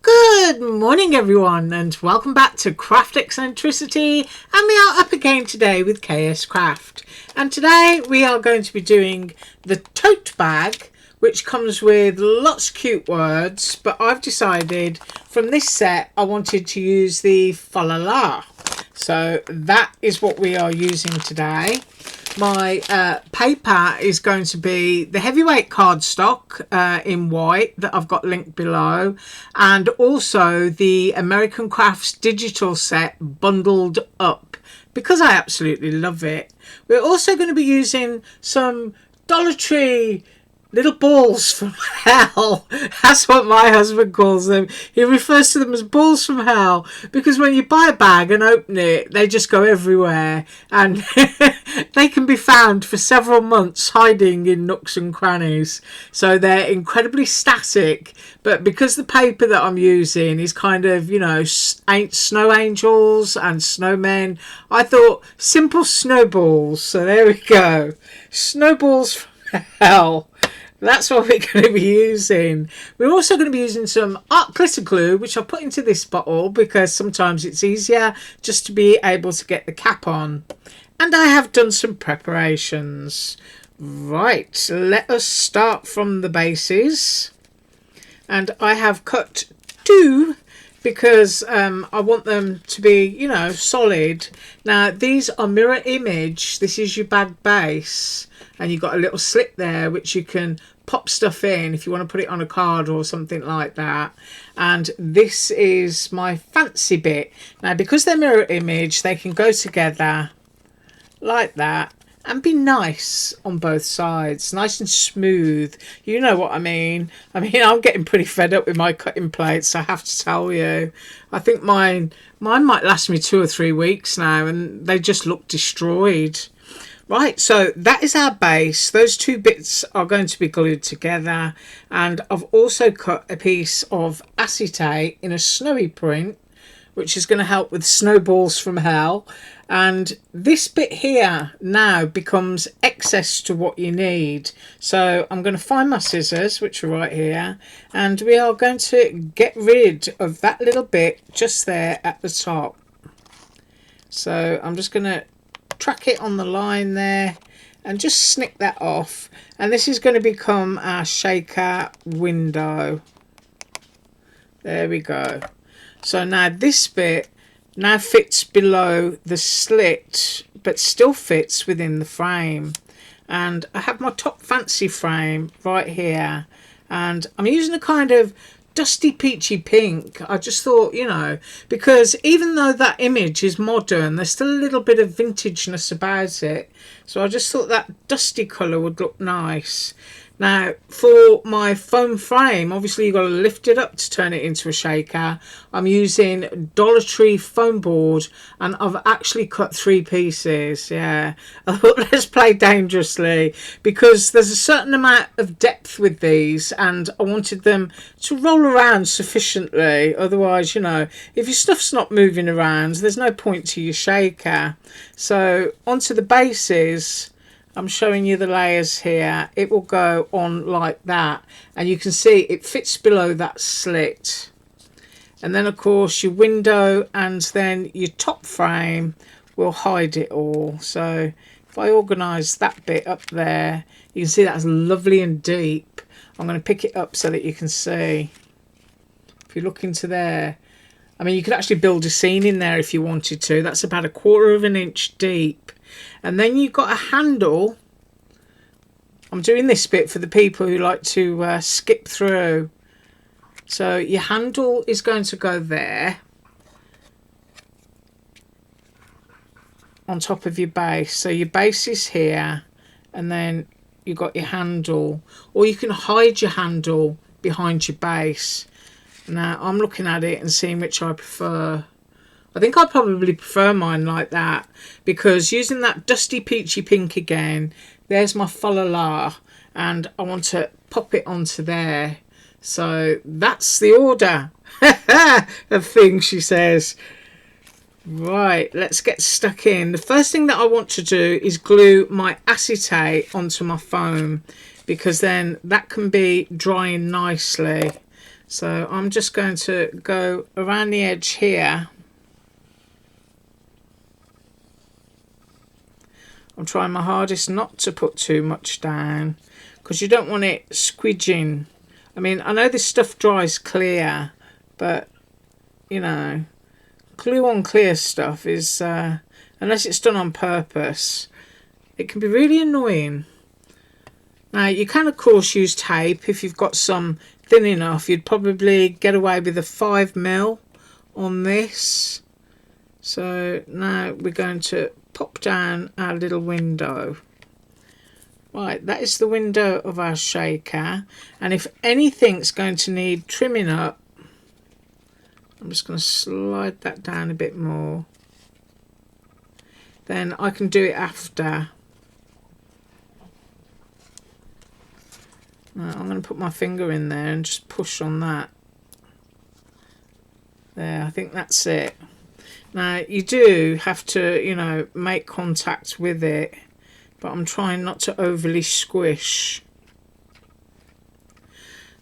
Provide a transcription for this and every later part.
Good morning everyone, and welcome back to Craft Eccentricity, and we are up again today with KSCRAFT. And today we are going to be doing the tote bag, which comes with lots of cute words, but I've decided from this set I wanted to use the fa la la. So that is what we are using today. My paper is going to be the heavyweight cardstock in white that I've got linked below, and also the American Crafts digital set bundled up because I absolutely love it. We're also going to be using some Dollar Tree little balls from hell. That's what my husband calls them. He refers to them as balls from hell because when you buy a bag and open it, they just go everywhere, and they can be found for several months hiding in nooks and crannies. So they're incredibly static, but because the paper that I'm using is kind of, you know, snow angels and snowmen, I thought simple snowballs. So there we go. Snowballs from hell. That's what we're going to be using. We're also going to be using some art glitter glue, which I'll put into this bottle because sometimes it's easier just to be able to get the cap on. And I have done some preparations. Right, let us start from the bases. And I have cut two because I want them to be, you know, solid. Now, these are mirror image. This is your bag base. And you've got a little slit there which you can pop stuff in if you want to put it on a card or something like that. And this is my fancy bit. Now, because they're mirror image, they can go together like that and be nice on both sides, nice and smooth. You know what I mean. I'm getting pretty fed up with my cutting plates, I have to tell you. I think mine might last me 2 or 3 weeks now, and they just look destroyed. Right, so that is our base. Those two bits are going to be glued together, and I've also cut a piece of acetate in a snowy print, which is going to help with snowballs from hell. And this bit here now becomes excess to what you need. So I'm going to find my scissors, which are right here, and we are going to get rid of that little bit just there at the top. So I'm just going to track it on the line there and just snip that off, and this is going to become our shaker window. There we go. So now this bit now fits below the slit but still fits within the frame, and I have my top fancy frame right here, and I'm using a kind of dusty peachy pink. I just thought, you know, because even though that image is modern, there's still a little bit of vintageness about it, so I just thought that dusty colour would look nice. Now, for my foam frame, obviously you've got to lift it up to turn it into a shaker. I'm using Dollar Tree foam board, and I've actually cut 3 pieces. Yeah, I thought let's play dangerously because there's a certain amount of depth with these, and I wanted them to roll around sufficiently. Otherwise, you know, if your stuff's not moving around, there's no point to your shaker. So onto the bases. I'm showing you the layers here. It will go on like that, and you can see it fits below that slit. And then of course your window and then your top frame will hide it all. So if I organise that bit up there, you can see that's lovely and deep. I'm going to pick it up so that you can see. If you look into there, I mean, you could actually build a scene in there if you wanted to. That's about 1/4 of an inch deep. And then you've got a handle. I'm doing this bit for the people who like to skip through. So your handle is going to go there on top of your base. So your base is here, and then you've got your handle, or you can hide your handle behind your base. Now I'm looking at it and seeing which I prefer. I think I probably prefer mine like that, because using that dusty peachy pink again, there's my fa la la, and I want to pop it onto there. So that's the order of things, she says. Right, let's get stuck in. The first thing that I want to do is glue my acetate onto my foam, because then that can be drying nicely. So I'm just going to go around the edge here. I'm trying my hardest not to put too much down, because you don't want it squidging. I mean, I know this stuff dries clear, but you know, glue on clear stuff is, unless it's done on purpose, it can be really annoying. Now you can of course use tape. If you've got some thin enough, you'd probably get away with a 5mm on this. So now we're going to pop down our little window. Right, that is the window of our shaker, and if anything's going to need trimming up, I'm just going to slide that down a bit more. Then I can do it after. Now I'm going to put my finger in there and just push on that. There, I think that's it. Now you do have to, you know, make contact with it, but I'm trying not to overly squish.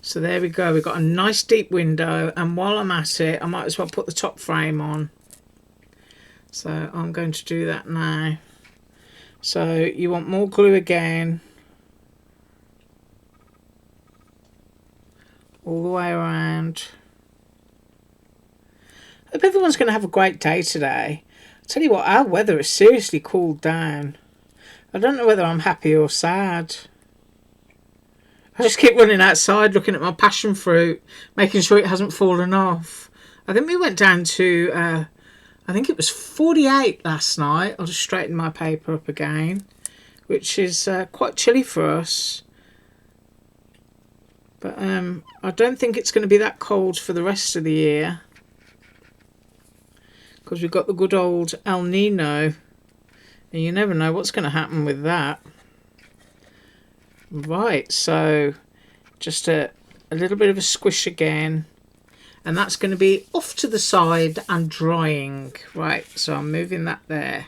So there we go, we've got a nice deep window, and while I'm at it, I might as well put the top frame on. So I'm going to do that now. So you want more glue again, all the way around. I hope everyone's going to have a great day today. I tell you what, our weather has seriously cooled down. I don't know whether I'm happy or sad. I just keep running outside looking at my passion fruit, making sure it hasn't fallen off. I think we went down to, I think it was 48 last night. I'll just straighten my paper up again, which is quite chilly for us. But I don't think it's going to be that cold for the rest of the year, because we've got the good old El Nino, and you never know what's going to happen with that. Right, so just a little bit of a squish again, and that's going to be off to the side and drying. Right, so I'm moving that there.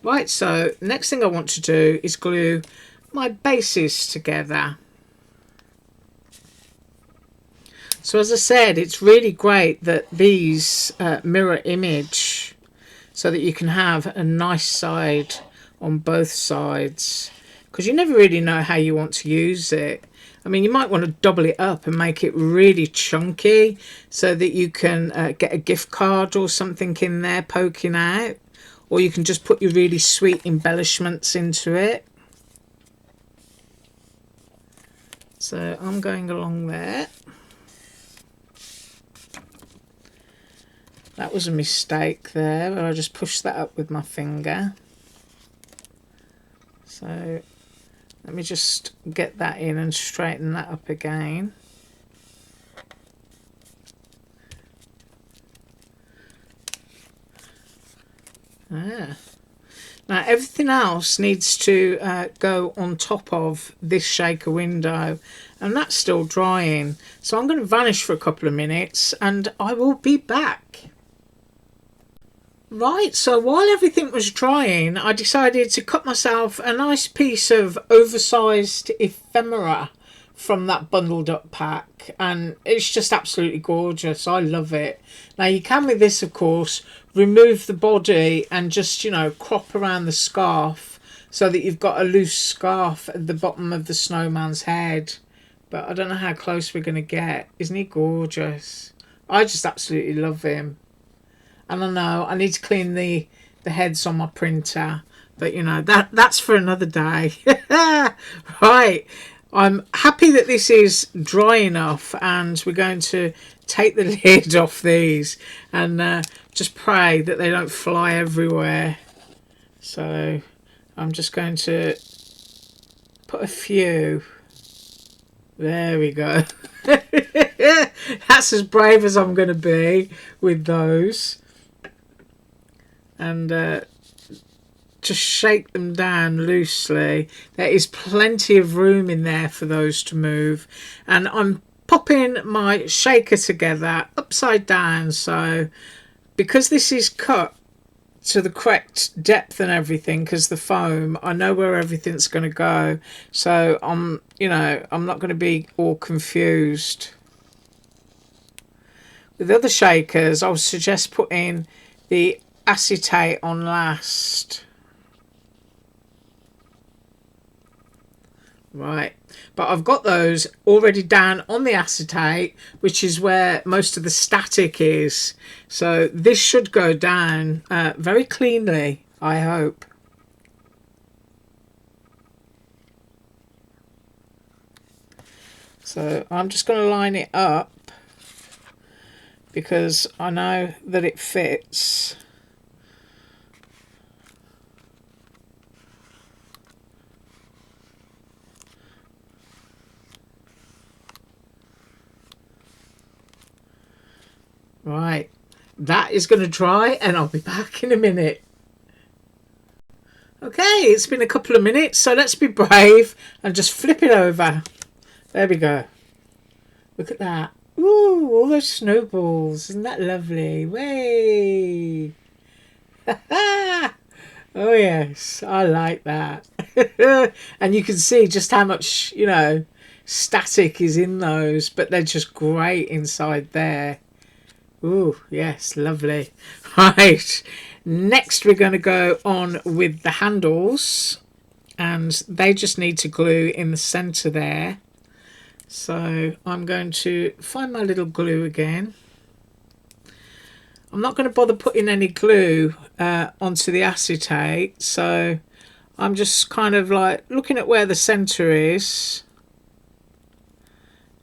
Right, so next thing I want to do is glue my bases together. So as I said, it's really great that these mirror image, so that you can have a nice side on both sides, because you never really know how you want to use it. I mean, you might want to double it up and make it really chunky so that you can get a gift card or something in there poking out, or you can just put your really sweet embellishments into it. So I'm going along there. That was a mistake there, but I just pushed that up with my finger. So let me just get that in and straighten that up again. Ah. Now everything else needs to go on top of this shaker window, and that's still drying. So I'm going to vanish for a couple of minutes and I will be back. Right, so while everything was drying, I decided to cut myself a nice piece of oversized ephemera from that bundled up pack, and it's just absolutely gorgeous. I love it. Now you can with this, of course, remove the body and just, you know, crop around the scarf so that you've got a loose scarf at the bottom of the snowman's head. But I don't know how close we're going to get. Isn't he gorgeous? I just absolutely love him. And I know I need to clean the heads on my printer, but you know, that's for another day. Right, I'm happy that this is dry enough, and we're going to take the lid off these and just pray that they don't fly everywhere. So I'm just going to put a few. There we go. That's as brave as I'm going to be with those. And just shake them down loosely. There is plenty of room in there for those to move. And I'm popping my shaker together upside down, so because this is cut to the correct depth and everything, because the foam, I know where everything's going to go, so I'm not going to be all confused. with other shakers, I would suggest putting the acetate on last. Right, but I've got those already down on the acetate, which is where most of the static is. So this should go down very cleanly, I hope. So I'm just going to line it up because I know that it fits. Right, that is going to dry and I'll be back in a minute. Okay, it's been a couple of minutes, so let's be brave and just flip it over. There we go. Look at that. Ooh, all those snowballs. Isn't that lovely? Way! Oh yes, I like that. And you can see just how much, you know, static is in those, but they're just great inside there. Ooh, yes, lovely. Right, next we're going to go on with the handles, and they just need to glue in the center there. So I'm going to find my little glue again. I'm not going to bother putting any glue onto the acetate, so I'm just kind of like looking at where the center is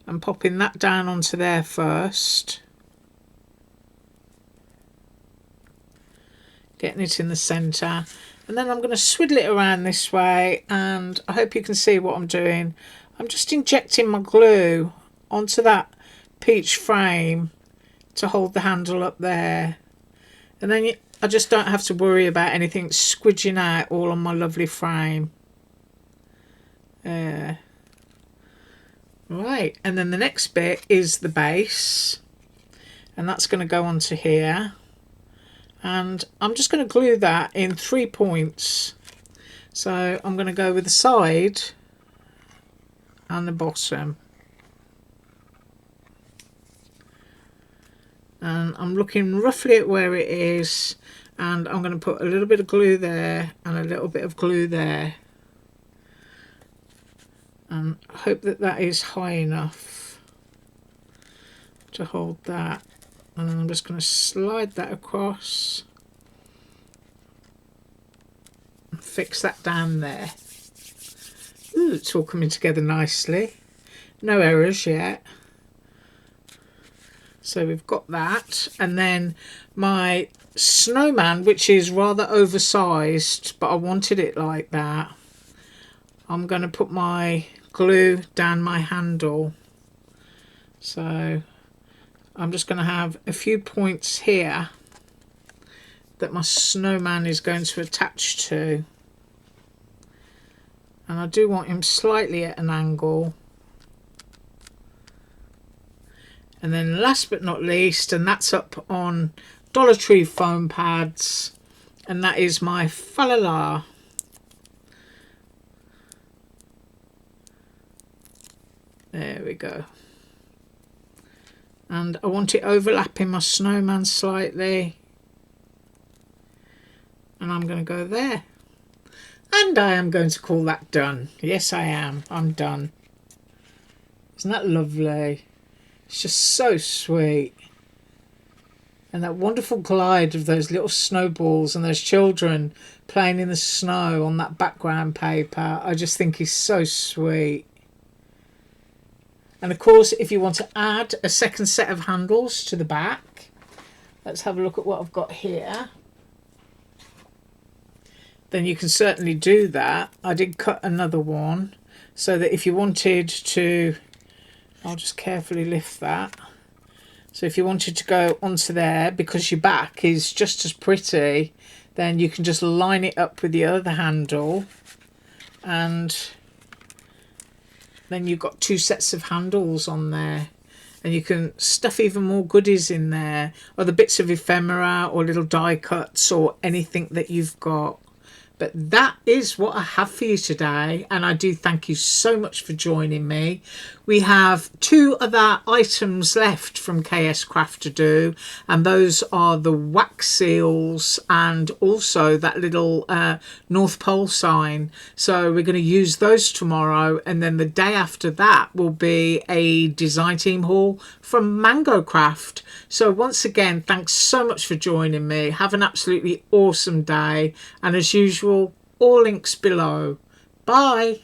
and popping that down onto there first. Getting it in the center, and then I'm going to swiddle it around this way, and I hope you can see what I'm doing. I'm just injecting my glue onto that peach frame to hold the handle up there, and then I just don't have to worry about anything squidging out all on my lovely frame. Right, and then the next bit is the base, and that's going to go onto here. And I'm just going to glue that in 3 points. So I'm going to go with the side and the bottom. And I'm looking roughly at where it is, and I'm going to put a little bit of glue there and a little bit of glue there. And I hope that that is high enough to hold that. And then I'm just going to slide that across and fix that down there. Ooh, it's all coming together nicely. No errors yet. So we've got that. And then my snowman, which is rather oversized, but I wanted it like that. I'm going to put my glue down my handle. So I'm just going to have a few points here that my snowman is going to attach to, and I do want him slightly at an angle. And then last but not least, and that's up on Dollar Tree foam pads, and that is my fa-la-la. There we go. And I want it overlapping my snowman slightly. And I'm going to go there. And I am going to call that done. Yes, I am. I'm done. Isn't that lovely? It's just so sweet. And that wonderful glide of those little snowballs and those children playing in the snow on that background paper, I just think is so sweet. And of course, if you want to add a second set of handles to the back, let's have a look at what I've got here. Then you can certainly do that. I did cut another one so that if you wanted to, I'll just carefully lift that. So if you wanted to go onto there, because your back is just as pretty, then you can just line it up with the other handle, and then you've got 2 sets of handles on there, and you can stuff even more goodies in there, or the bits of ephemera or little die cuts or anything that you've got. But that is what I have for you today, and I do thank you so much for joining me. we have 2 other items left from KSCRAFT to do, and those are the wax seals and also that little North Pole sign. So we're going to use those tomorrow, and then the day after that will be a design team haul from Mango Craft. So once again, thanks so much for joining me. Have an absolutely awesome day, and as usual, all links below. Bye.